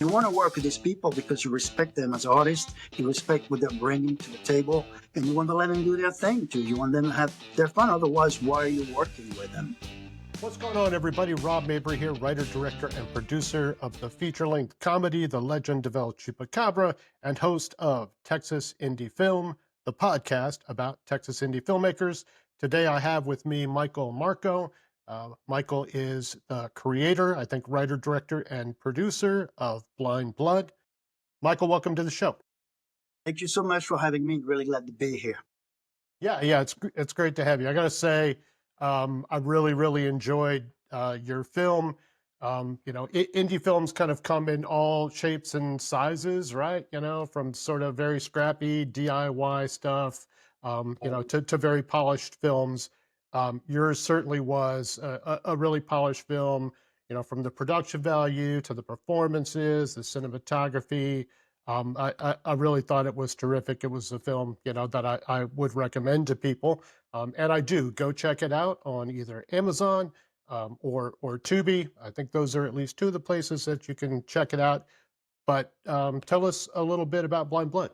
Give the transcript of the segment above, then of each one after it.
You want to work with these people because you respect them as artists, you respect what they're bringing to the table, and you want to let them do their thing too. You want them to have their fun. Otherwise, why are you working with them? What's going on, everybody? Rob Mabry here, writer, director, and producer of the feature-length comedy The Legend of El Chupacabra, and host of Texas Indie Film, the podcast about Texas indie filmmakers. Today I have with me Michael Marco. Michael is the creator, I think writer, director, and producer of Blind Blood. Michael, welcome to the show. Thank you so much for having me. Really glad to be here. Yeah, it's great to have you. I got to say, I really enjoyed your film. Indie films kind of come in all shapes and sizes, right? From sort of very scrappy DIY stuff, to very polished films. Yours certainly was a really polished film, from the production value to the performances, the cinematography. I really thought it was terrific. It was a film, that I would recommend to people. And I do. Go check it out on either Amazon or Tubi. I think those are at least two of the places that you can check it out. But tell us a little bit about Blind Blood.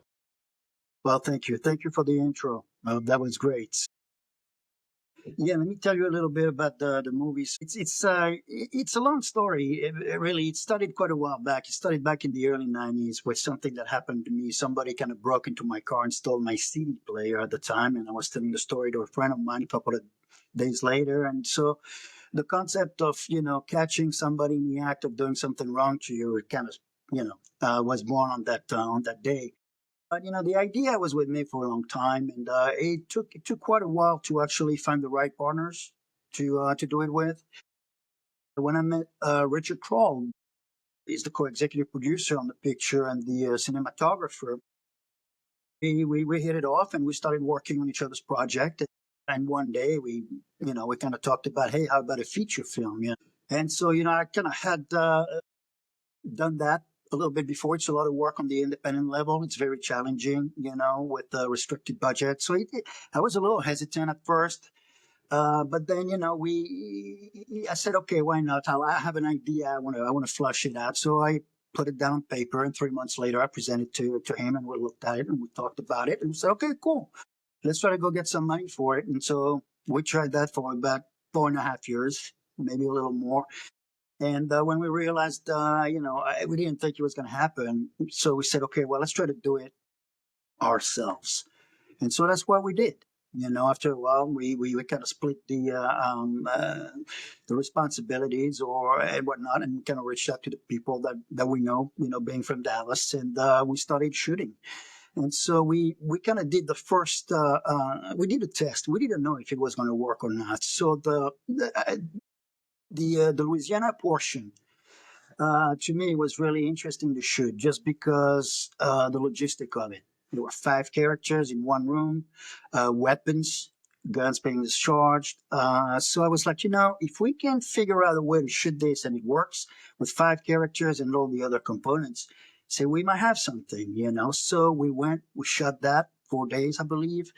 Well, thank you. Thank you for the intro. That was great. Yeah, let me tell you a little bit about the movies. It's a long story. It started quite a while back. It started back in the early '90s with something that happened to me. Somebody kind of broke into my car and stole my CD player at the time, and I was telling the story to a friend of mine a couple of days later. And so the concept of catching somebody in the act of doing something wrong to you, it kind of was born on that day. But the idea was with me for a long time, and it took quite a while to actually find the right partners to do it with. When I met Richard Kroll, he's the co-executive producer on the picture and the cinematographer. We hit it off, and we started working on each other's project. And one day we kind of talked about, hey, how about a feature film? Yeah. And so I kind of had done that a little bit before. It's a lot of work on the independent level. It's very challenging, with a restricted budget. So I was a little hesitant at first. But then, I said, okay, why not? I have an idea. I want to flush it out. So I put it down on paper, and 3 months later, I presented to him, and we looked at it, and we talked about it, and we said, okay, cool. Let's try to go get some money for it. And so we tried that for about 4.5 years, maybe a little more. And when we realized, we didn't think it was going to happen. So we said, okay, well, let's try to do it ourselves. And so that's what we did. After a while, we kind of split the responsibilities and whatnot, and kind of reached out to the people that we know, being from Dallas, and we started shooting. And so we kind of did the first. We did a test. We didn't know if it was going to work or not. So the Louisiana portion, to me, was really interesting to shoot just because the logistic of it. There were 5 characters in one room, weapons, guns being discharged. So I was like, if we can figure out a way to shoot this and it works with 5 characters and all the other components, say we might have something. So we shot that 4 days, I believe,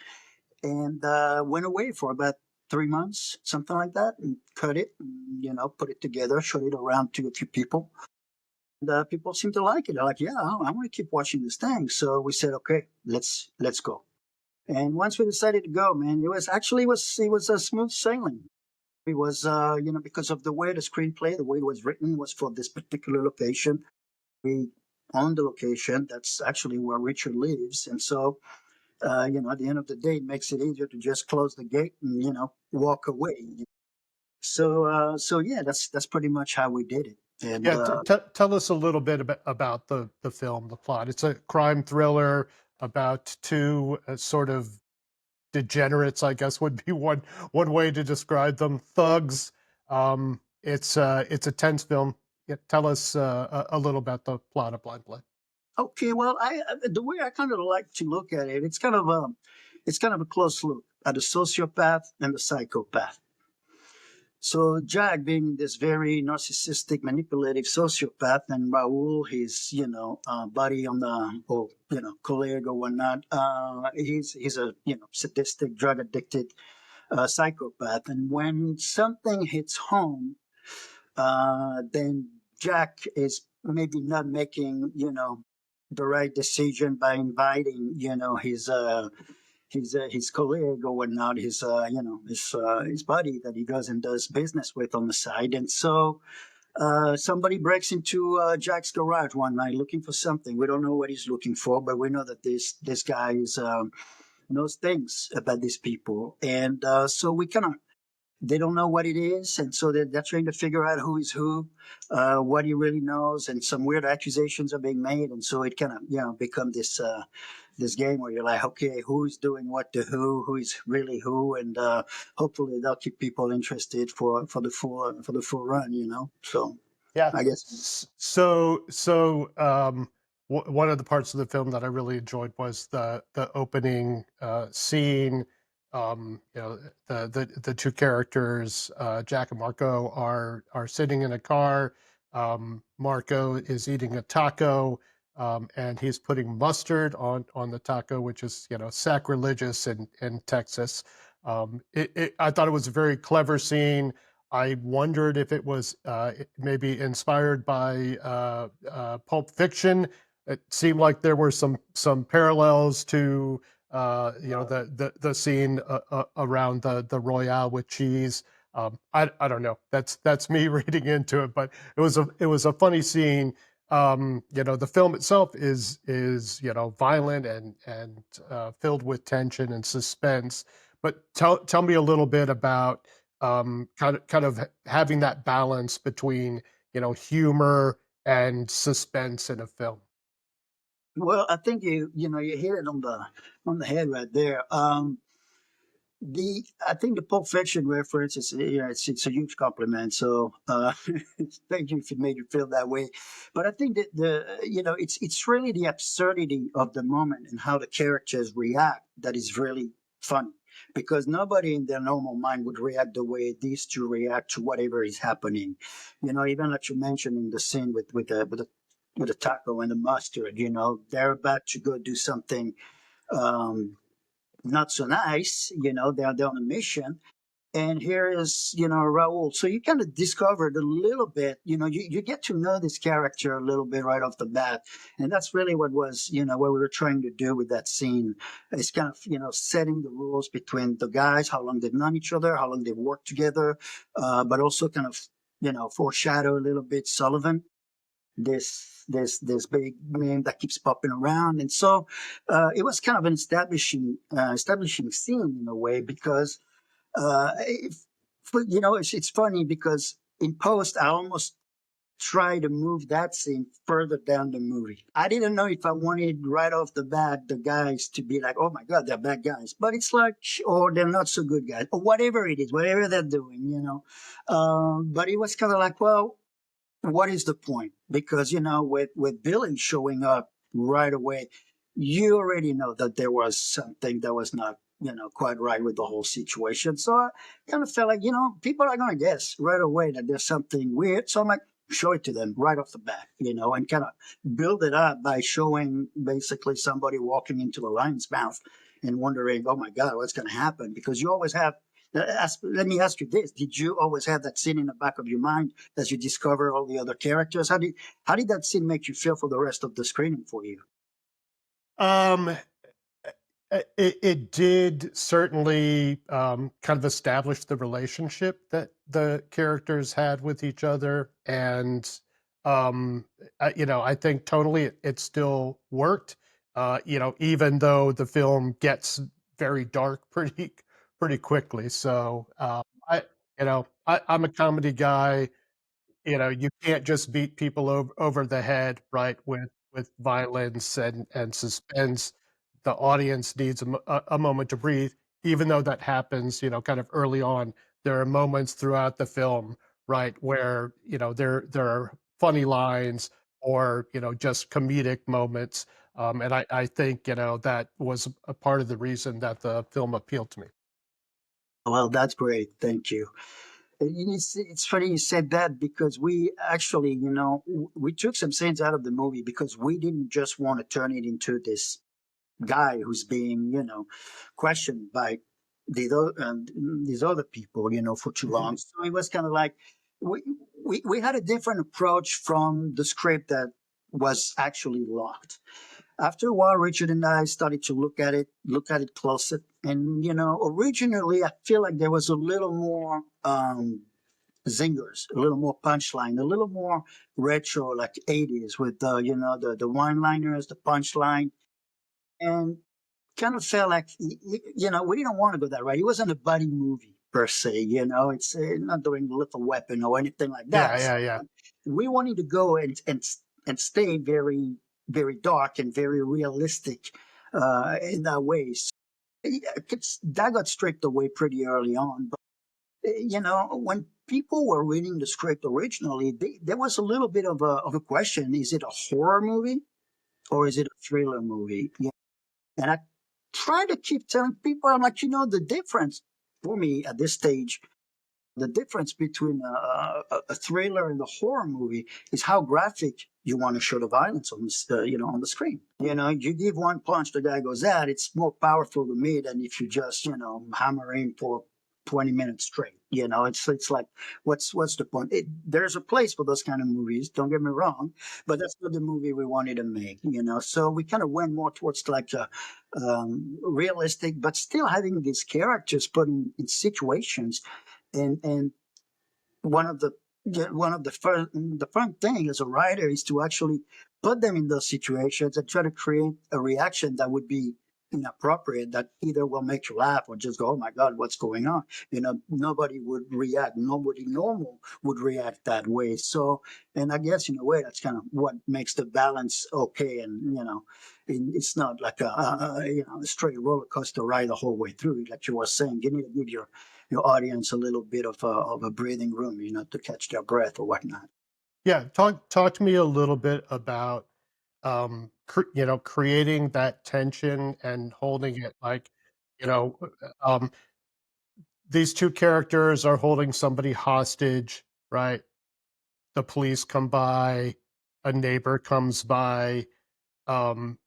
and went away for about 3 months, something like that, and cut it, and, put it together, showed it around to a few people. And people seem to like it. They're like, yeah, I want to keep watching this thing. So we said, okay, let's go. And once we decided to go, man, it was a smooth sailing. It was, because of the way the screenplay, the way it was written, was for this particular location. We own the location. That's actually where Richard lives, and so at the end of the day, it makes it easier to just close the gate and walk away. So yeah, that's pretty much how we did it. And Yeah, tell us a little bit about the film, the plot. It's a crime thriller about two sort of degenerates, I guess would be one way to describe them. Thugs. It's a tense film. Yeah, tell us a little about the plot of Blind Blood. okay, well, the way I kind of like to look at it, it's kind of a close look at the sociopath and the psychopath. So Jack being this very narcissistic, manipulative sociopath, and Raul, his buddy on the or colleague or whatnot, he's a sadistic, drug addicted psychopath. And when something hits home, then Jack is maybe not making, the right decision by inviting, his colleague or whatnot, his buddy that he goes and does business with on the side. And so somebody breaks into Jack's garage one night looking for something. We don't know what he's looking for, but we know that this guy knows things about these people, and so we kind of they don't know what it is, and so they're trying to figure out who is who, what he really knows, and some weird accusations are being made, and so it kind of become this game where you're like, okay, who's doing what to who is really who, and hopefully they'll keep people interested for the full run, So Yeah. I guess. One of the parts of the film that I really enjoyed was the opening scene. The two characters, Jack and Marco, are sitting in a car. Marco is eating a taco, and he's putting mustard on the taco, which is sacrilegious in Texas. I thought it was a very clever scene. I wondered if it was maybe inspired by Pulp Fiction. It seemed like there were some parallels to the scene around the Royale with cheese. I don't know. That's me reading into it, but it was a funny scene. The film itself is violent and filled with tension and suspense. But tell me a little bit about kind of having that balance between humor and suspense in a film. Well, I think you hit it on the head right there. I think the Pulp Fiction reference is, it's a huge compliment. So thank you if it made you feel that way. But I think that it's really the absurdity of the moment and how the characters react that is really funny, because nobody in their normal mind would react the way these two react to whatever is happening. Even like you mentioned in the scene with the taco and the mustard. They're about to go do something. Um, Not so nice. They're on a mission. And here is, Raul. So you kind of discovered a little bit, you get to know this character a little bit right off the bat. And that's really what we were trying to do with that scene. It's kind of, setting the rules between the guys, how long they've known each other, how long they've worked together, but also kind of, foreshadow a little bit Sullivan, this big name that keeps popping around. And so it was kind of an establishing scene in a way, because it's funny because in post I almost try to move that scene further down the movie. I didn't know if I wanted right off the bat the guys to be like, oh my god, they're bad guys, but it's like, or they're not so good guys, or whatever it is, whatever they're doing. But it was kind of like, well, what is the point? Because with Billy showing up right away, you already know that there was something that was not quite right with the whole situation. So I kind of felt like people are going to guess right away that there's something weird. So I'm like, show it to them right off the bat, and kind of build it up by showing basically somebody walking into the lion's mouth and wondering, oh my god, what's going to happen? Because you always have. Let me ask you this: did you always have that scene in the back of your mind as you discover all the other characters? How did that scene make you feel for the rest of the screening for you? Um, it did certainly kind of establish the relationship that the characters had with each other, and I think totally it still worked. Even though the film gets very dark pretty quickly. So I'm a comedy guy. You can't just beat people over the head, right, with violence and suspense. The audience needs a moment to breathe, even though that happens, kind of early on. There are moments throughout the film, right, where, there are funny lines or, just comedic moments. And I think, that was a part of the reason that the film appealed to me. Well, that's great. Thank you. It's funny you said that, because we actually, we took some scenes out of the movie because we didn't just want to turn it into this guy who's being, questioned by these other people, for too long. So it was kind of like we we had a different approach from the script that was actually locked. After a while, Richard and I started to look at it closer. And, originally, I feel like there was a little more zingers, a little more punchline, a little more retro, like 80s with the one liners, the punchline. And kind of felt like, we didn't want to go that right. It wasn't a buddy movie per se, it's not doing Lethal Weapon or anything like Yeah, that. yeah, yeah. We wanted to go and stay very, very dark and very realistic in that way. So, that got stripped away pretty early on. But, when people were reading the script originally, there was a little bit of a question: is it a horror movie or is it a thriller movie? Yeah. And I try to keep telling people, I'm like, the difference for me at this stage, the difference between a thriller and a horror movie is how graphic you want to show the violence on this, on the screen. You give one punch, the guy goes out. It's more powerful to me than if you just, hammer in for 20 minutes straight. It's like, what's the point? There's a place for those kind of movies. Don't get me wrong, but that's not the movie we wanted to make. So we kind of went more towards like a realistic, but still having these characters put in situations and one of the the fun thing as a writer is to actually put them in those situations and try to create a reaction that would be inappropriate, that either will make you laugh or just go, oh my god, what's going on. Nobody would react, nobody normal would react that way. So, and I guess in a way that's kind of what makes the balance okay. And it's not like a straight roller coaster ride the whole way through, like you were saying. You need to give your audience a little bit of a breathing room, to catch their breath or whatnot. Yeah, talk to me a little bit about creating that tension and holding it like, you know, these two characters are holding somebody hostage, right? The police come by, a neighbor comes by. Um,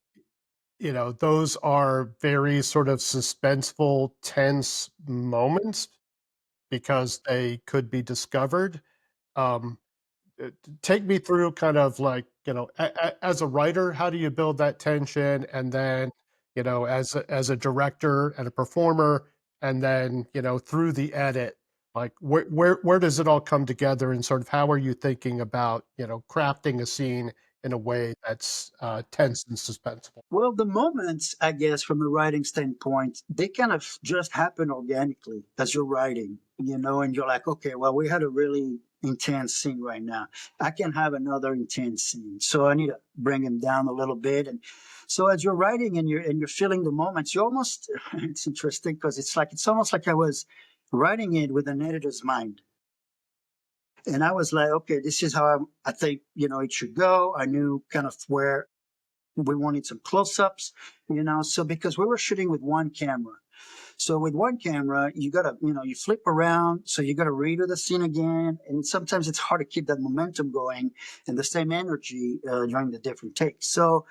those are very sort of suspenseful, tense moments because they could be discovered. Um, Take me through kind of like, as a writer, how do you build that tension? And then, as a director and a performer, and then, through the edit, like where does it all come together and sort of how are you thinking about, crafting a scene in a way that's tense and suspenseful? Well, the moments, I guess, from a writing standpoint, they kind of just happen organically as you're writing, and you're like, okay, well, we had a really intense scene right now. I can have another intense scene. So I need to bring him down a little bit. And so as you're writing and you're feeling the moments, you almost it's interesting because it's almost like I was writing it with an editor's mind. And I was like, okay, this is how I think, it should go. I knew kind of where we wanted some close-ups, so because we were shooting with one camera. So with one camera, you gotta, you flip around, so you gotta redo the scene again, and sometimes it's hard to keep that momentum going and the same energy during the different takes. So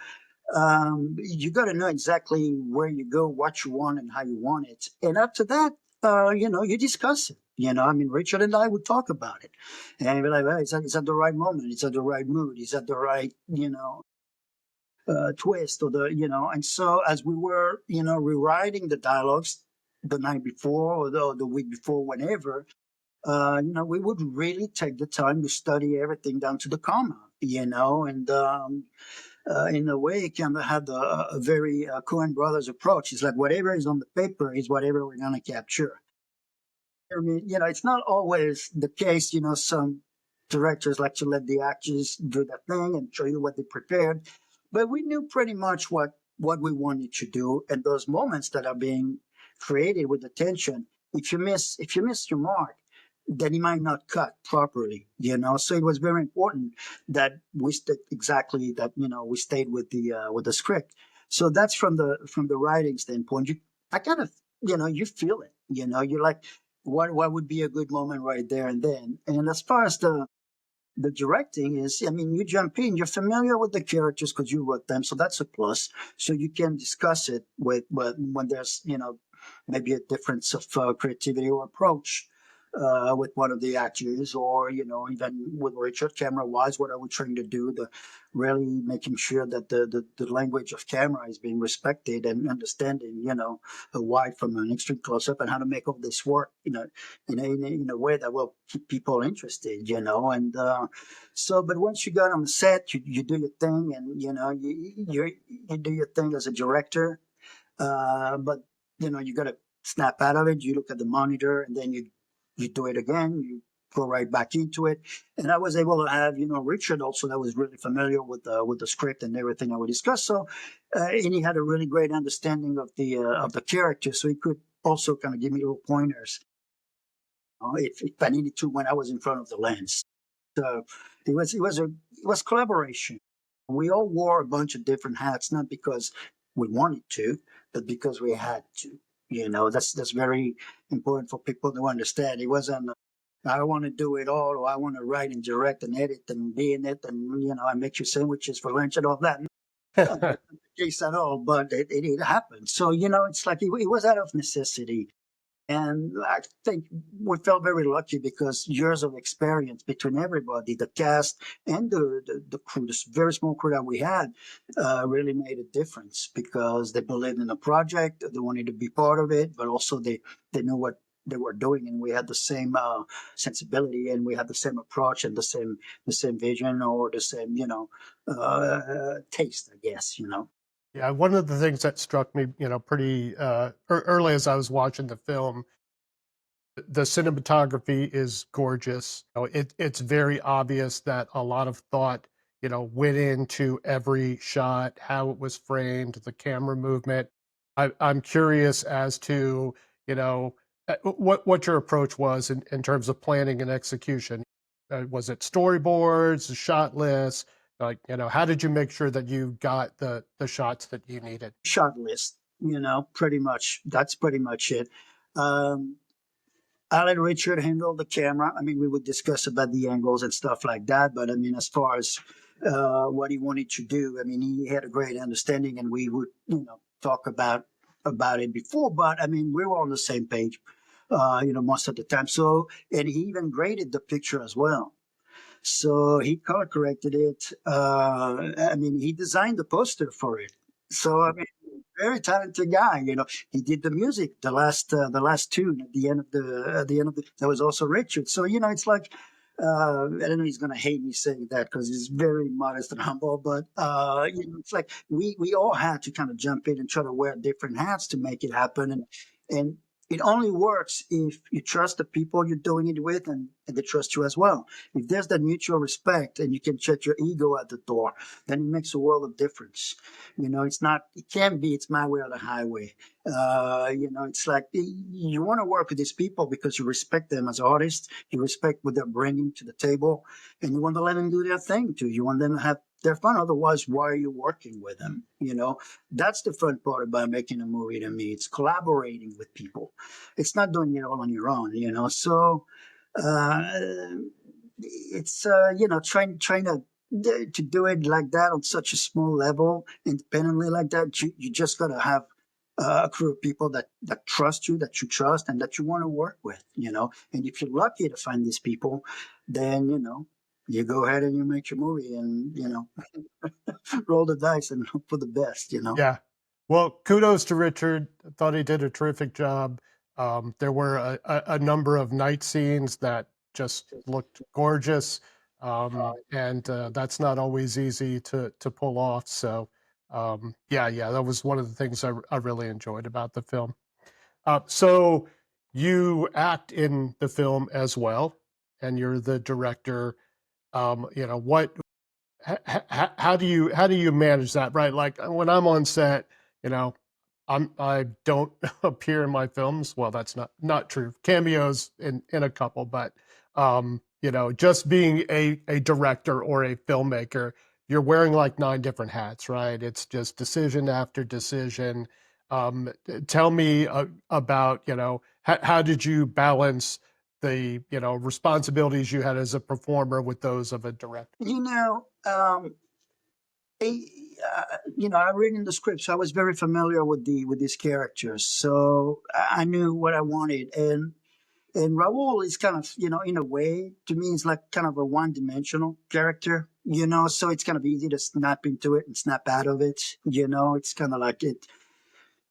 you gotta know exactly where you go, what you want, and how you want it. And after that, you discuss it. I mean, Richard and I would talk about it, and be like, well, is that the right moment? Is that the right mood? Is that the right, twist or and so as we were rewriting the dialogues the night before or the week before, whenever, we would really take the time to study everything down to the comma, and in a way kind of had a very Coen Brothers approach. It's like whatever is on the paper is whatever we're going to capture. I mean, it's not always the case. Some directors like to let the actors do their thing and show you what they prepared, but we knew pretty much what we wanted to do. And those moments that are being created with the tension, if you miss your mark, then it might not cut properly. So it was very important that we stayed exactly that. We stayed with the script. So that's from the writing standpoint. I kind of you feel it. You're like what would be a good moment right there and then. And as far as the directing is, I mean, you jump in, you're familiar with the characters because you wrote them, so that's a plus. So you can discuss it with when there's maybe a difference of creativity or approach. with one of the actors, or even with Richard, camera wise, what are we trying to do? The really making sure that the language of camera is being respected, and understanding, a wide from an extreme close up, and how to make all this work, in a way that will keep people interested, and but once you got on the set, you do your thing, and you do your thing as a director, but you got to snap out of it. You look at the monitor, and then you do it again. You go right back into it. And I was able to have Richard also, that was really familiar with the script and everything I would discuss. So and he had a really great understanding of the character, so he could also kind of give me little pointers, if I needed to, when I was in front of the lens. So it was collaboration. We all wore a bunch of different hats, not because we wanted to, but because we had to. That's very important for people to understand. It wasn't, I want to do it all, or I want to write and direct and edit and be in it, and I make you sandwiches for lunch and all that. That's not the case at all, but it happened. So it's like it was out of necessity. And I think we felt very lucky because years of experience between everybody, the cast and the crew, this very small crew that we had, really made a difference, because they believed in the project, they wanted to be part of it, but also they knew what they were doing, and we had the same sensibility, and we had the same approach, and the same vision, or the same taste, I guess. Yeah, one of the things that struck me, pretty early as I was watching the film, the cinematography is gorgeous. It's very obvious that a lot of thought, went into every shot, how it was framed, the camera movement. I'm curious as to, what your approach was in terms of planning and execution. Was it storyboards, shot lists? Like, how did you make sure that you got the shots that you needed? Shot list, pretty much. That's pretty much it. Um, I let Richard handle the camera. I mean, we would discuss about the angles and stuff like that. But I mean, as far as what he wanted to do, I mean, he had a great understanding, and we would, talk about it before. But I mean, we were on the same page, most of the time. So, and he even graded the picture as well. So he color corrected it. I mean, he designed the poster for it. So I mean, very talented guy. He did the music, the last tune at the end of the. That was also Richard. So it's like, I don't know. He's gonna hate me saying that because he's very modest and humble. But it's like we all had to kind of jump in and try to wear different hats to make it happen, and it only works if you trust the people you're doing it with, and they trust you as well. If there's that mutual respect, and you can check your ego at the door, then it makes a world of difference. It can be, it's my way or the highway. It's like you want to work with these people because you respect them as artists, you respect what they're bringing to the table, and you want to let them do their thing too. You want them to have their fun. Otherwise, why are you working with them? That's the fun part about making a movie to me. It's collaborating with people. It's not doing it all on your own. So uh, it's trying to do it like that on such a small level, independently like that. You just gotta have a crew of people that trust you, that you trust, and that you want to work with. And if you're lucky to find these people, then you go ahead and you make your movie, and roll the dice and hope for the best. Yeah. Well, kudos to Richard. I thought he did a terrific job. There were a number of night scenes that just looked gorgeous, and that's not always easy to pull off. So, yeah, that was one of the things I really enjoyed about the film. So you act in the film as well, and you're the director. What how do you manage that, right? Like when I'm on set, you know, I don't appear in my films. Well, that's not true. Cameos in a couple, but just being a director or a filmmaker, you're wearing like nine different hats, right? It's just decision after decision. Tell me about how did you balance the responsibilities you had as a performer with those of a director? I, I read in the script, so I was very familiar with these characters. So I knew what I wanted, and And Raul is kind of, in a way, to me, is like kind of a one-dimensional character, so it's kind of easy to snap into it and snap out of it. It's kind of like it.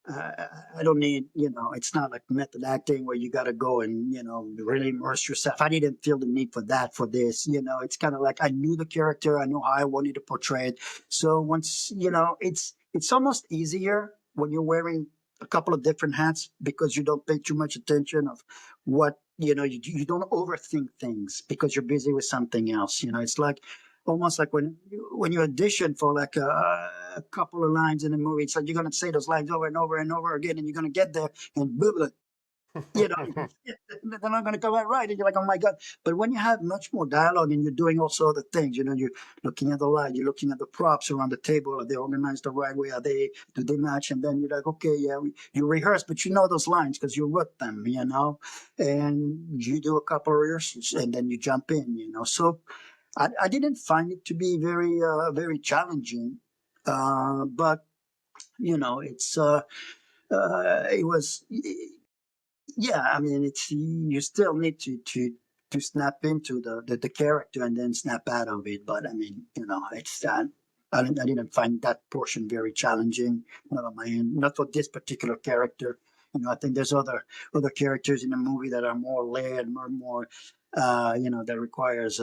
I don't need, it's not like method acting where you got to go and, really immerse yourself. I didn't feel the need for that for this. It's kind of like I knew the character, I know how I wanted to portray it. So once, it's almost easier when you're wearing a couple of different hats because you don't pay too much attention of what, you don't overthink things because you're busy with something else. It's like almost like when you audition for like a couple of lines in a movie, it's like you're gonna say those lines over and over and over again, and you're gonna get there and blah, blah, you know they're not gonna come out right, and you're like, oh my god. But when you have much more dialogue and you're doing also other things, you're looking at the light, you're looking at the props around the table, are they organized the right way, do they match? And then you're like, okay, yeah, you rehearse, but you know those lines because you wrote them, and you do a couple of rehearsals and then you jump in, so I didn't find it to be very challenging, but it was, yeah. I mean, it's you still need to snap into the character and then snap out of it. But I mean, it's I didn't find that portion very challenging. Not on my end, not for this particular character. I think there's other characters in the movie that are more layered, more that requires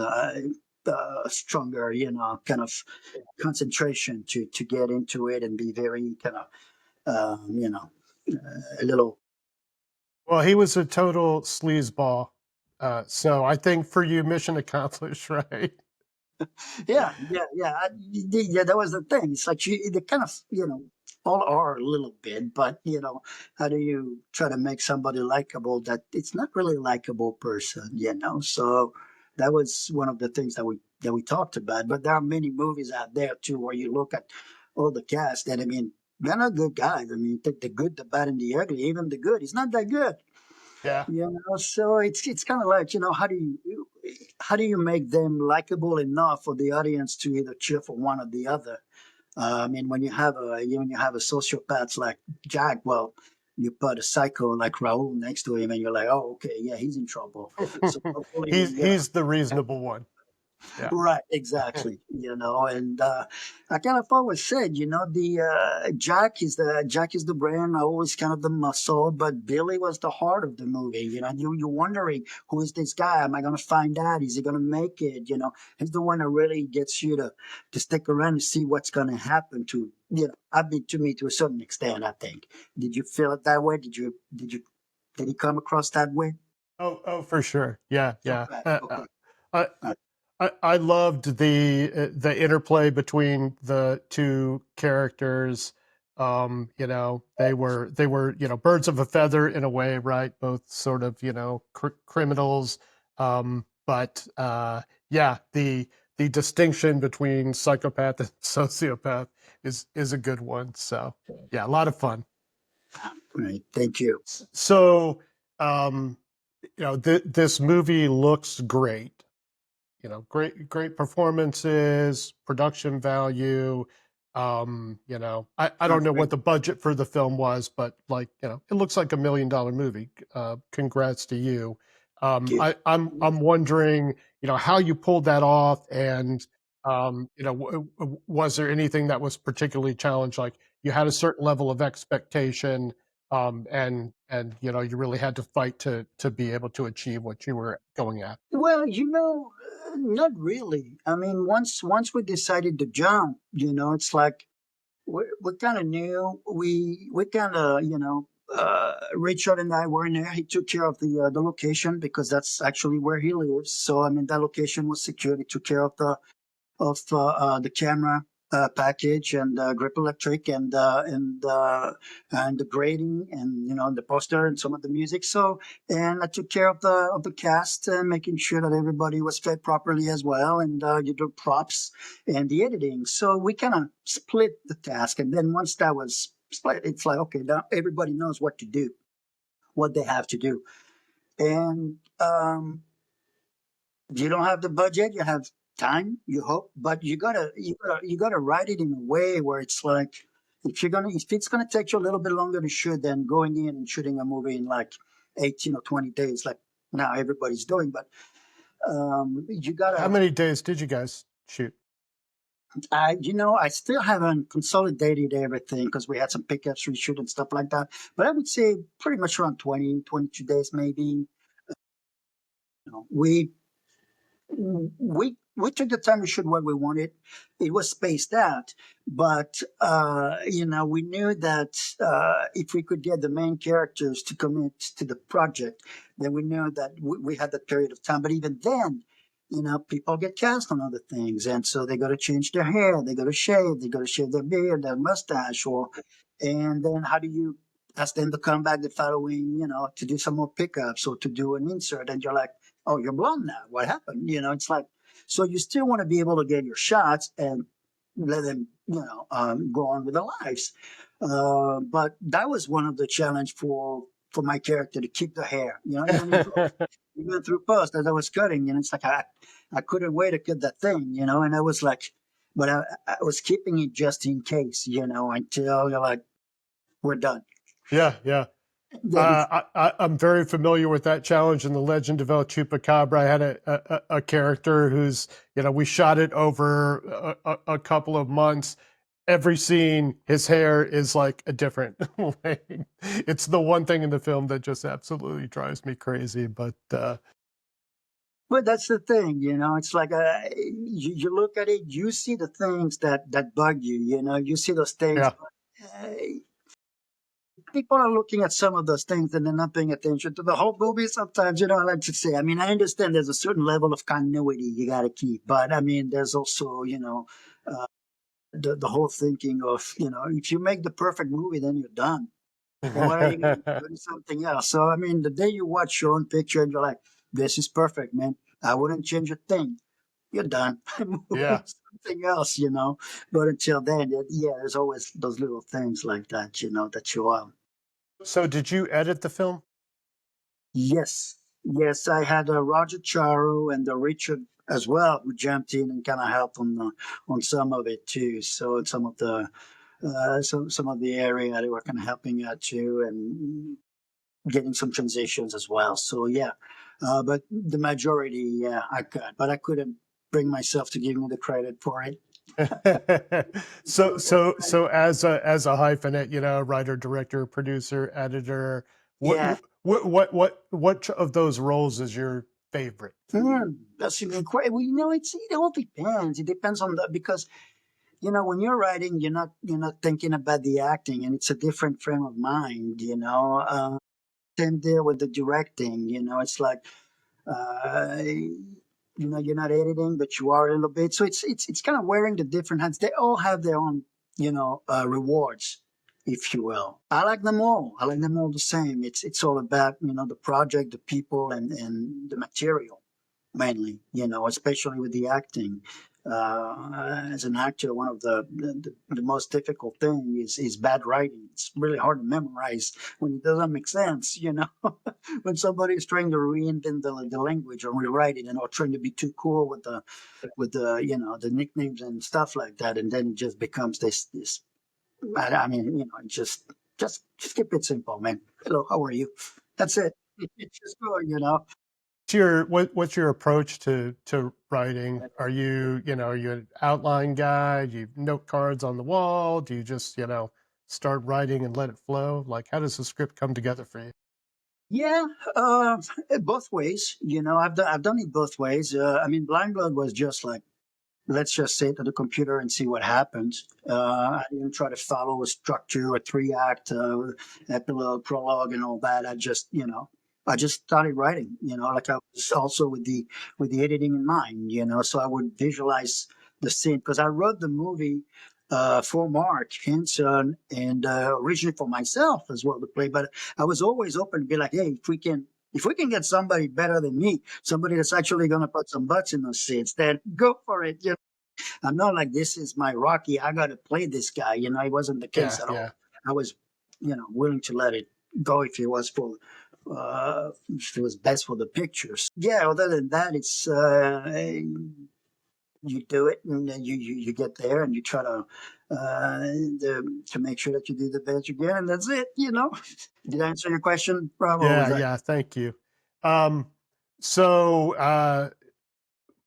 stronger, kind of concentration to get into it and be very kind of, a little. Well, he was a total sleazeball. So I think for you, mission accomplished, right? Yeah. That was the thing. It's like they kind of, all are a little bit, but how do you try to make somebody likable that it's not really a likable person, So that was one of the things that we talked about. But there are many movies out there too where you look at all the cast, and I mean, they're not good guys. I mean, take the good, the bad, and the ugly. Even the good, he's not that good. Yeah. So it's kind of like, how do you make them likable enough for the audience to either cheer for one or the other? I mean, when you have a sociopath like Jack, well, you put a psycho like Raul next to him, and you're like, oh, okay, yeah, he's in trouble. So hopefully, He's the reasonable one. Yeah. right, exactly. And I kind of always said, the Jack is the brain, always kind of the muscle, but Billy was the heart of the movie. You're wondering, who is this guy? Am I gonna find out? Is he gonna make it? He's the one that really gets you to stick around and see what's gonna happen to. I mean, to me, to a certain extent, I think. Did you feel it that way? Did he come across that way? Oh, for sure. Yeah, yeah. Okay, okay. I, Uh, I loved the interplay between the two characters. They were birds of a feather in a way, right? Both sort of criminals, but yeah, the distinction between psychopath and sociopath is a good one. So yeah, a lot of fun. right. Thank you. So um, this movie looks great. Great performances, production value. I don't Sounds know what great. the budget for the film was, but like, it looks like $1 million movie. Congrats to you. Thank I'm wondering, how you pulled that off, and was there anything that was particularly challenged? Like you had a certain level of expectation, and you really had to fight to be able to achieve what you were going at. Well, not really. I mean, once we decided to jump, it's like we kind of knew we kind of Richard and I were in there. He took care of the location because that's actually where he lives. So I mean, that location was secured. He took care of the camera package and grip electric and the grading and the poster and some of the music. So and I took care of the cast, making sure that everybody was fed properly as well, and you do props and the editing. So we kind of split the task, and then once that was split, it's like, okay, now everybody knows what to do, what they have to do, and you don't have the budget, you have time, you hope, but you gotta write it in a way where it's like, if it's gonna take you a little bit longer to shoot than going in and shooting a movie in like 18 or 20 days, like now everybody's doing. But you How gotta, many days did you guys shoot? I still haven't consolidated everything because we had some pickups, reshoot, and stuff like that. But I would say pretty much around 20, 22 days, maybe. You know, we took the time to shoot what we wanted. It was spaced out, but we knew that if we could get the main characters to commit to the project, then we knew that we had that period of time. But even then, people get cast on other things, and so they got to change their hair, they got to shave their beard, their mustache, and then how do you ask them to come back the following, to do some more pickups or to do an insert, and you're like, oh, you're blonde now. What happened? It's like, so you still want to be able to get your shots and let them, go on with their lives. But that was one of the challenge for my character to keep the hair, even in post, even through post as I was cutting, it's like I couldn't wait to cut that thing, and I was like, but I was keeping it just in case, until you're like, we're done. Yeah, yeah. Then it's I'm very familiar with that challenge in the Legend of El Chupacabra. I had a character who's, we shot it over a couple of months. Every scene, his hair is like a different way. It's the one thing in the film that just absolutely drives me crazy. But But that's the thing, it's like you look at it, you see the things that bug you, you see those things. yeah, Uh, People are looking at some of those things and they're not paying attention to the whole movie sometimes, I like to say. I mean, I understand there's a certain level of continuity you got to keep, but I mean, there's also, the whole thinking of, if you make the perfect movie, then you're done. And what are you going to do? Do something else? So, I mean, the day you watch your own picture and you're like, this is perfect, man. I wouldn't change a thing. You're done. Move on yeah. to something else, But until then, yeah, there's always those little things like that, that you So, did you edit the film? yes, yes, I had Roger Charo and Richard as well who jumped in and kind of helped on some of it too. So some of the some of the area they were kind of helping out too and getting some transitions as well. So yeah, but the majority, yeah, I could, but I couldn't bring myself to give me the credit for it. So as a hyphenate, writer, director, producer, editor, what Yeah. what of those roles is your favorite? That's a good question. Well, it all depends. It depends on because when you're writing, you're not thinking about the acting, and it's a different frame of mind. Same deal with the directing. It's like you're not editing, but you are a little bit. So it's kind of wearing the different hats. They all have their own rewards, if you will. I like them all. I like them all the same. It's all about the project, the people, and the material mainly, especially with the acting. As an actor, one of the most difficult thing is bad writing. It's really hard to memorize when it doesn't make sense, when somebody is trying to reinvent the language or rewrite it and or trying to be too cool with the the nicknames and stuff like that, and then it just becomes this. I mean, just keep it simple, man. Hello, how are you? That's it. It's just go. What's your approach to writing? Are you an outline guy? Do you note cards on the wall? Do you just, start writing and let it flow? Like, how does the script come together for you? Yeah, both ways. I've done it both ways. I mean, Blind Blood was just like, let's just sit at the computer and see what happens. I didn't try to follow a structure, a three-act epilogue, prologue, and all that. I just started writing. Like I was also with the editing in mind. So I would visualize the scene because I wrote the movie for Mark Henson and originally for myself as well to play. But I was always open to be like, hey, if we can get somebody better than me, somebody that's actually going to put some butts in those seats, then go for it. I'm not like this is my Rocky. I got to play this guy. It wasn't the case Yeah, at yeah. all. I was, willing to let it go if it was best for the pictures. Yeah. Other than that, it's you do it and then you get there and you try to make sure that you do the best you can, and that's it. Did I answer your question, Rob, or was Yeah, that? yeah, thank you. Um, So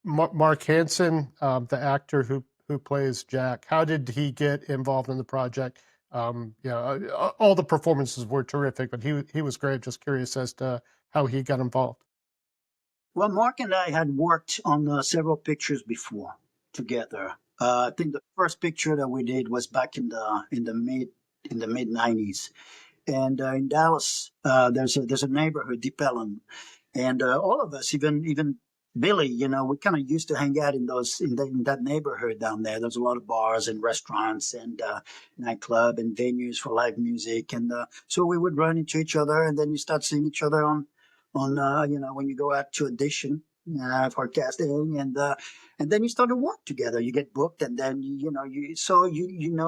Mark Hansen, the actor who plays Jack, how did he get involved in the project? All the performances were terrific, but he was great. Just curious as to how he got involved. Well, Mark and I had worked on several pictures before together. I think the first picture that we did was back in the mid '90s, and in Dallas, there's a neighborhood, Deep Ellum, and all of us, even Billy, we kind of used to hang out in that neighborhood down there. There's a lot of bars and restaurants and nightclub and venues for live music, and so we would run into each other, and then you start seeing each other on when you go out to audition for casting, and then you start to work together. You get booked, and then you know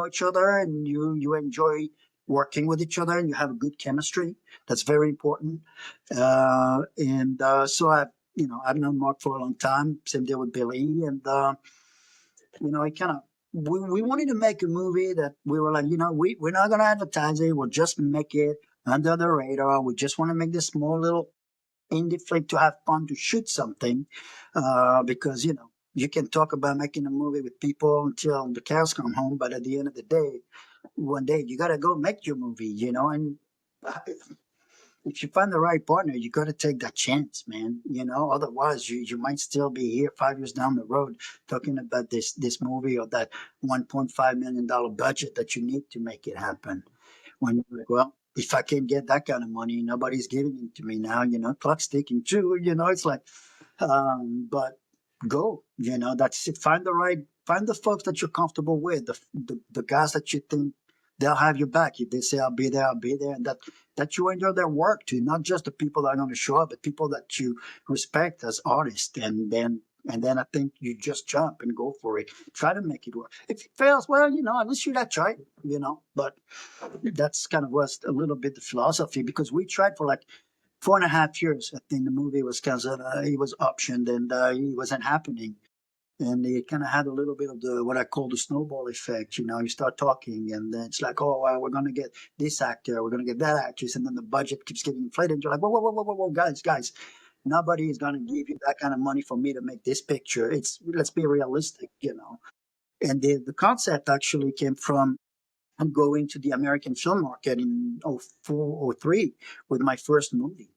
each other, and you enjoy working with each other, and you have a good chemistry. That's very important. And so I've known Mark for a long time. Same deal with Billy, and I kind of we wanted to make a movie that we were like, we're not going to advertise it. We'll just make it under the radar. We just want to make this small little indie flick to have fun, to shoot something, because you can talk about making a movie with people until the cows come home, but at the end of the day, one day you got to go make your movie, and if you find the right partner, you got to take that chance, man. Otherwise you might still be here 5 years down the road talking about this movie or that $1.5 million budget that you need to make it happen. When you're like, well, if I can't get that kind of money, nobody's giving it to me now. Clock's ticking too. It's like, but go. That's it. Find the folks that you're comfortable with, the guys that you think they'll have your back. If they say I'll be there, I'll be there, and that you enjoy their work too, not just the people that are going to show up, but people that you respect as artists, and then I think you just jump and go for it. Try to make it work. If it fails, well, at least you got tried, But that's kind of was a little bit the philosophy, because we tried for like 4.5 years. I think the movie was it was optioned, and it wasn't happening. And it kind of had a little bit of what I call the snowball effect. You start talking, and then it's like, oh, well, we're going to get this actor, we're going to get that actress, and then the budget keeps getting inflated. And you're like, whoa, whoa, whoa, whoa, whoa, whoa, guys, nobody is going to give you that kind of money for me to make this picture. Let's be realistic. And the concept actually came from going to the American film market in '04, '03 with my first movie,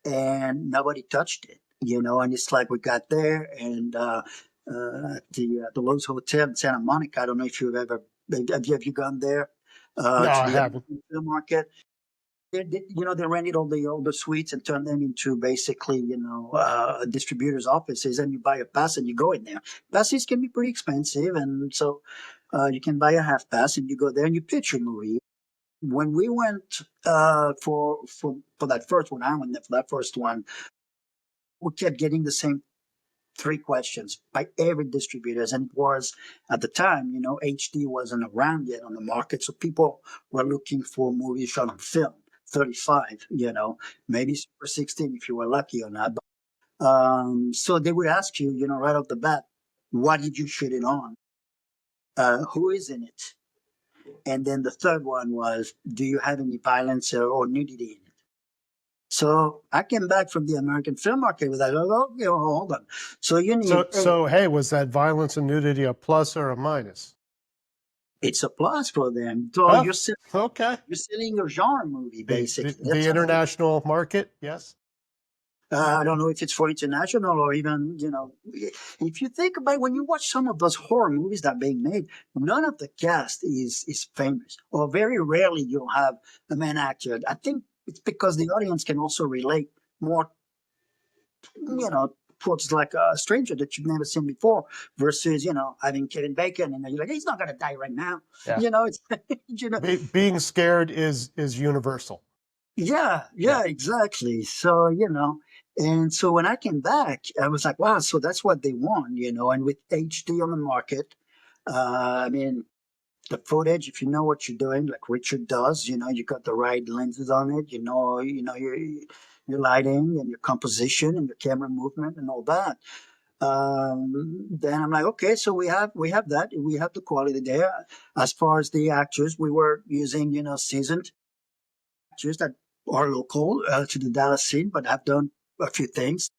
and nobody touched it. And it's like we got there, and at the Lowe's Hotel in Santa Monica. I don't know if you've ever have you gone there No, to I the haven't. American film market. They rented all the suites and turned them into basically distributors' offices, and you buy a pass and you go in there. Passes can be pretty expensive, and so you can buy a half pass and you go there and you pitch your movie. When we went for that first one, I went there for that first one. We kept getting the same three questions by every distributors, and it was at the time, HD wasn't around yet on the market, so people were looking for movies shot on film, 35, maybe Super 16 if you were lucky or not. But, so they would ask you, right off the bat, what did you shoot it on? Who is in it? And then the third one was, do you have any violence or nudity in it? So I came back from the American film market with that. Oh, hold on. So you need So hey, was that violence and nudity a plus or a minus? it's a plus for them. So Oh, okay. you're selling your genre movie basically. The That's how it. international market, yes. I don't know if it's for international or even if you think about it, when you watch some of those horror movies that are being made, none of the cast is famous, or very rarely you'll have a main actor. I think it's because the audience can also relate more towards like a stranger that you've never seen before versus, having Kevin Bacon and you're like, he's not going to die right now. Yeah. It's, you know, Being scared is universal. yeah, Yeah. yeah, exactly. So, and so when I came back, I was like, wow, so that's what they want, and with HD on the market, I mean, the footage, if you know what you're doing, like Richard does, you got the right lenses on it, your lighting and your composition and your camera movement and all that. Then I'm like, okay, so we have that, we have the quality there. As far as the actors, we were using seasoned actors that are local to the Dallas scene, but have done a few things.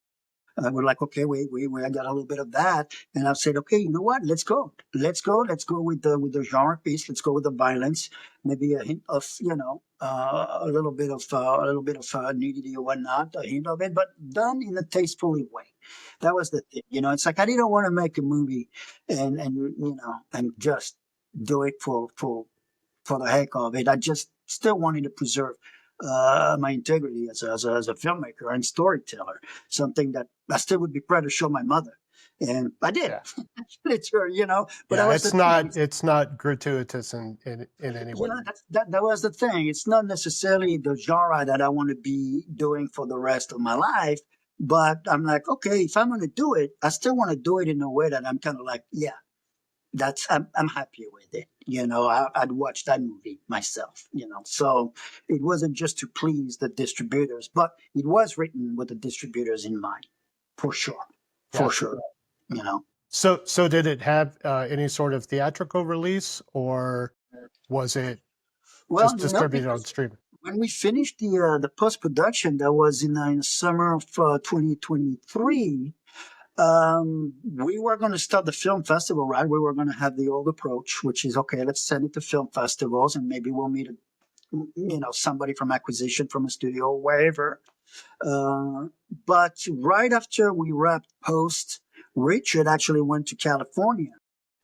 we're like, okay, we got a little bit of that, and I've said, okay, you know what? Let's go with the genre piece. Let's go with the violence, maybe a hint of a little bit of nudity or whatnot, a hint of it, but done in a tastefully way. That was the thing, It's like I didn't want to make a movie and just do it for the heck of it. I just still wanted to preserve my integrity as a filmmaker and storyteller, something that I still would be proud to show my mother. And I did. Yeah. It's her, but that Yeah, was the thing. it's not gratuitous in any way. That was the thing. It's not necessarily the genre that I want to be doing for the rest of my life. But I'm like, okay, if I'm going to do it, I still want to do it in a way that I'm kind of like, yeah, I'm happy with it. I'd watch that movie myself. So it wasn't just to please the distributors, but it was written with the distributors in mind, for sure, for Yeah. sure. You know. So did it have any sort of theatrical release, or was it Well, just no, distributed on because streaming? when we finished the post production, that was in the summer of 2023. We were going to start the film festival, right? We were going to have the old approach, which is okay. Let's send it to film festivals, and maybe we'll meet somebody from acquisition from a studio or wherever. Uh, but right after we wrapped post, Richard actually went to California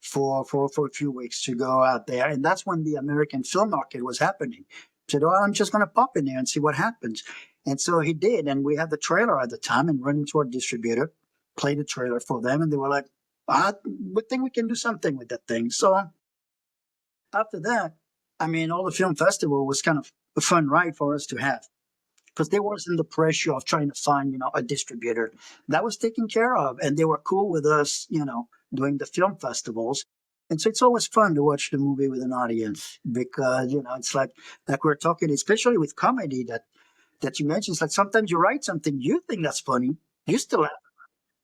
for a few weeks to go out there, and that's when the American film market was happening. Said, "Oh, I'm just going to pop in there and see what happens." And so he did, and we had the trailer at the time, and running to our distributor, played the trailer for them, and they were like, "We think we can do something with that thing." So after that, I mean, all the film festival was kind of a fun ride for us to have because there wasn't the pressure of trying to find, a distributor that was taken care of, and they were cool with us, doing the film festivals. And so it's always fun to watch the movie with an audience because it's like we're talking, especially with comedy that you mentioned. It's like sometimes you write something you think that's funny, you still laugh,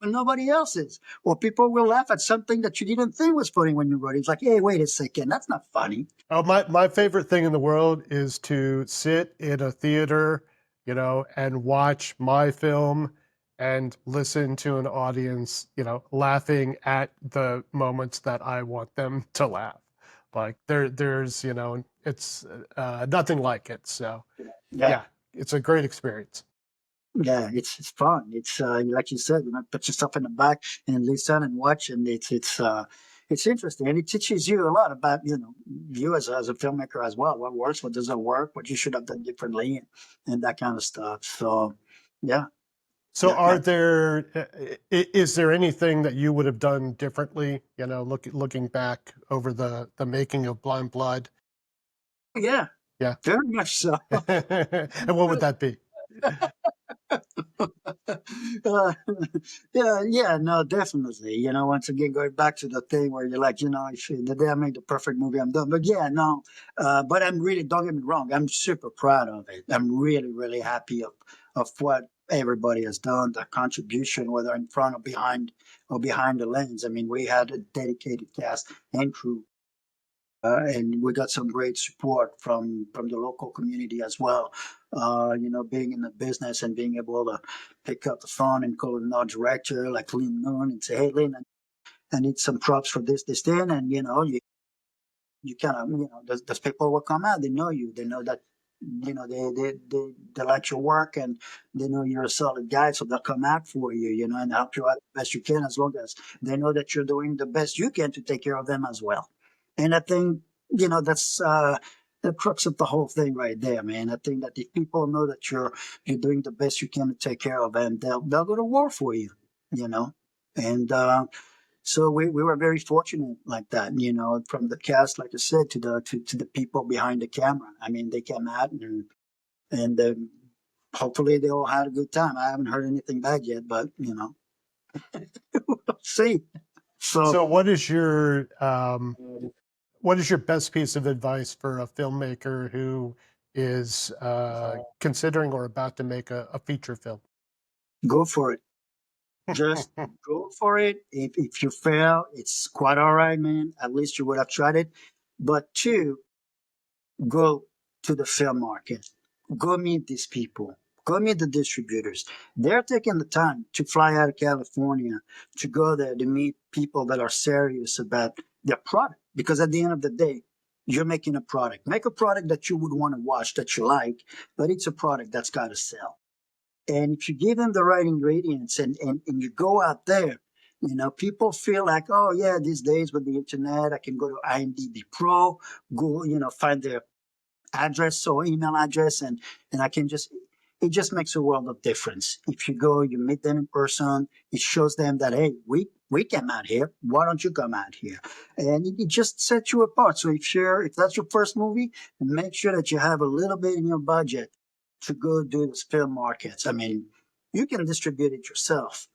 but nobody else is, or people will laugh at something that you didn't think was funny when you wrote it. It's like, hey, wait a second, that's not funny. Oh, my favorite thing in the world is to sit in a theater, and watch my film and listen to an audience, laughing at the moments that I want them to laugh. Like there's, it's nothing like it. So Yeah. yeah, it's a great experience. Yeah, it's fun. It's like you said, put yourself in the back and listen and watch, and it's interesting, and it teaches you a lot about you as a filmmaker as well. What works, what doesn't work, what you should have done differently, and that kind of stuff. So, yeah, So yeah, are there, is there anything that you would have done differently, looking back over the making of Blind Blood? yeah, Yeah. very much so. And what would that be? uh, yeah, no, definitely. Once again, going back to the thing where you're like, the day I made the perfect movie, I'm done. But yeah, no, but I'm really, don't get me wrong, I'm super proud of it. I'm really, really happy of what everybody has done, the contribution, whether in front or behind the lens. I mean, we had a dedicated cast and crew. And we got some great support from the local community as well. Being in the business and being able to pick up the phone and call an art director like Lynn Noon and say, "Hey, Lynn, I need some props for this, then," and you kind of those people will come out. They know you. They know that they like your work, and they know you're a solid guy, so they'll come out for you, and help you out the best you can, as long as they know that you're doing the best you can to take care of them as well. And I think that's the crux of the whole thing right there, man. I think that if people know that you're doing the best you can to take care of them, they'll go to war for you, you know. And so we were very fortunate like that, from the cast, like I said, to the people behind the camera. I mean, they came out and hopefully they all had a good time. I haven't heard anything bad yet, but we'll see. So So what is your best piece of advice for a filmmaker who is considering or about to make a feature film? go for it. Just go for it. If you fail, it's quite all right, man. At least you would have tried it. But two, go to the film market. Go meet these people. Go meet the distributors. They're taking the time to fly out of California to go there to meet people that are serious about their product. Because at the end of the day, you're making a product. Make a product that you would want to watch, that you like, but it's a product that's got to sell. And if you give them the right ingredients and you go out there, people feel like, oh, yeah, these days with the internet, I can go to IMDb Pro, go, find their address or email address, and I can just it just makes a world of difference. If you go, you meet them in person, it shows them that, hey, we came out here. Why don't you come out here? And it just sets you apart. So if that's your first movie, make sure that you have a little bit in your budget to go do this film markets. I mean, you can distribute it yourself.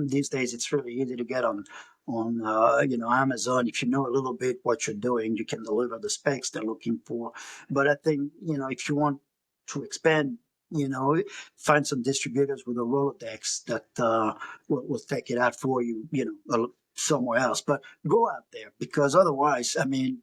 These days, it's really easy to get on Amazon. If you know a little bit what you're doing, you can deliver the specs they're looking for. But I think, if you want to expand, you know, find some distributors with a Rolodex that will take it out for you, somewhere else. But go out there, because otherwise, I mean,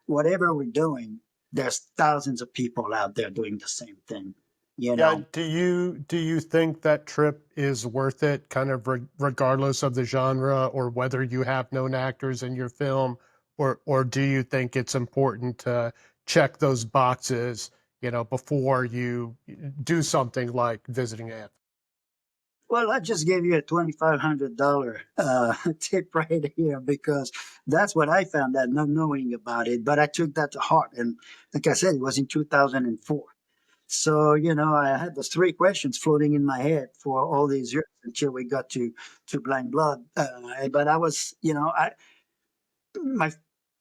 whatever we're doing, there's thousands of people out there doing the same thing, you Yeah, know. do you think that trip is worth it, kind of regardless of the genre or whether you have known actors in your film, or do you think it's important to check those boxes, before you do something like visiting a Well, I just gave you a $2,500 tip right here, because that's what I found out, not knowing about it. But I took that to heart. And like I said, it was in 2004. So, I had those three questions floating in my head for all these years until we got to Blind Blood. But I was, my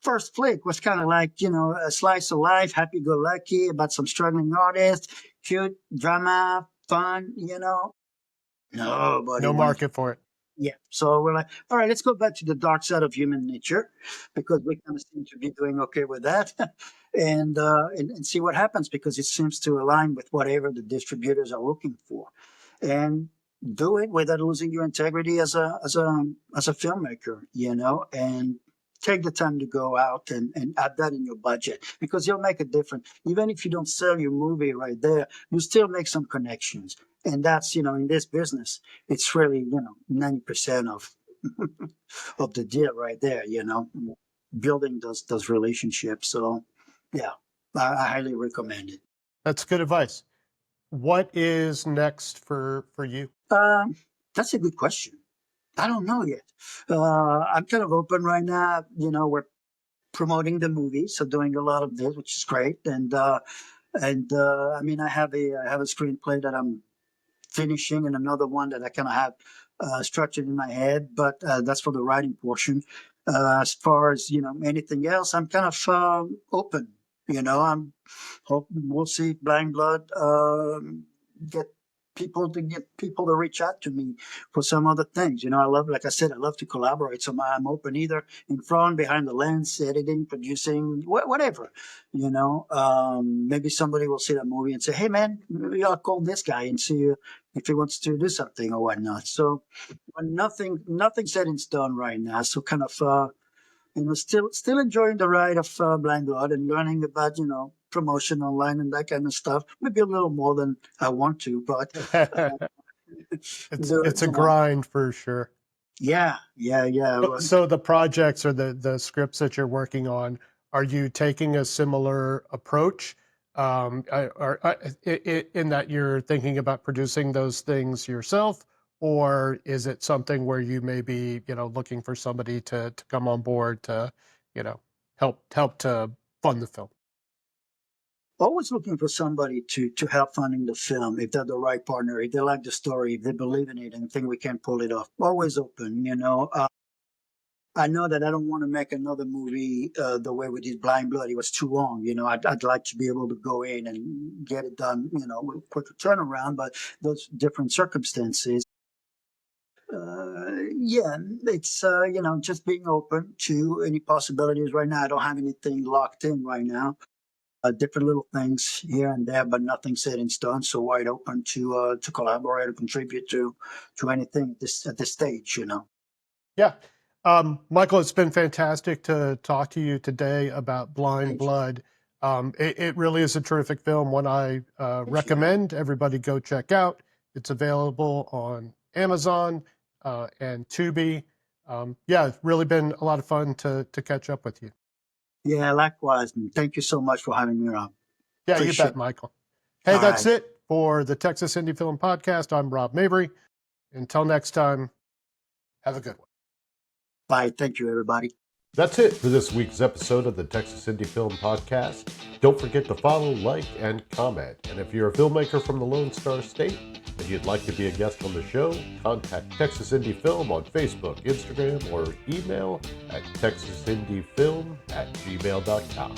first flick was kind of like, a slice of life, happy go lucky, about some struggling artists, cute, drama, fun, Nobody no went. market for it? Yeah. So we're like, all right, let's go back to the dark side of human nature, because we kind of seem to be doing okay with that, and see what happens, because it seems to align with whatever the distributors are looking for, and do it without losing your integrity as a filmmaker, and take the time to go out and add that in your budget, because you'll make a difference. Even if you don't sell your movie right there, you still make some connections, and that's in this business, it's really 90% of of the deal right there, building those relationships. So yeah, I highly recommend it. That's good advice. What is next for you? um that's a good question. I don't know yet. I'm kind of open right now. We're promoting the movie, so doing a lot of this, which is great. And I mean, I have a screenplay that I'm finishing, and another one that I kind of have structured in my head, but that's for the writing portion. As far as anything else, I'm kind of open. I'm hoping we'll see Blind Blood get get people to reach out to me for some other things. Like I said, I love to collaborate, so I'm open either in front, behind the lens, editing, producing, whatever. Maybe somebody will see that movie and say, "Hey, man, maybe I'll call this guy and see if he wants to do something or whatnot." So, but nothing set in stone right now. So, kind of, still enjoying the ride of Blind Blood, and learning about promotion online and that kind of stuff. Maybe a little more than I want to, but the It's a grind for sure. yeah, yeah, yeah. So the projects or the scripts that you're working on, are you taking a similar approach? In that you're thinking about producing those things yourself, or is it something where you may be, looking for somebody to come on board to, you know, help to fund the film? Always looking for somebody to help funding the film, if they're the right partner, if they like the story, if they believe in it and think we can pull it off. Always open. I know that I don't want to make another movie the way we did Blind Blood. It was too long. I'd like to be able to go in and get it done, with a quicker turnaround, but those different circumstances. Yeah, it's, just being open to any possibilities right now. I don't have anything locked in right now. Different little things here and there, but nothing set in stone. So wide open to collaborate or contribute to anything at this stage. Yeah. Michael, it's been fantastic to talk to you today about Blind Thank you. Blood. It really is a terrific film. One I recommend everybody go check out. It's available on Amazon and Tubi. Yeah, it's really been a lot of fun to catch up with you. Yeah, likewise. And thank you so much for having me on. Yeah, you Appreciate bet, it. Michael. Hey, All that's right. it for the Texas Indie Film Podcast. I'm Rob Mabry. Until next time, have a good one. Bye. Thank you, everybody. That's it for this week's episode of the Texas Indie Film Podcast. Don't forget to follow, like, and comment. And if you're a filmmaker from the Lone Star State and you'd like to be a guest on the show, contact Texas Indie Film on Facebook, Instagram, or email at texasindiefilm@gmail.com.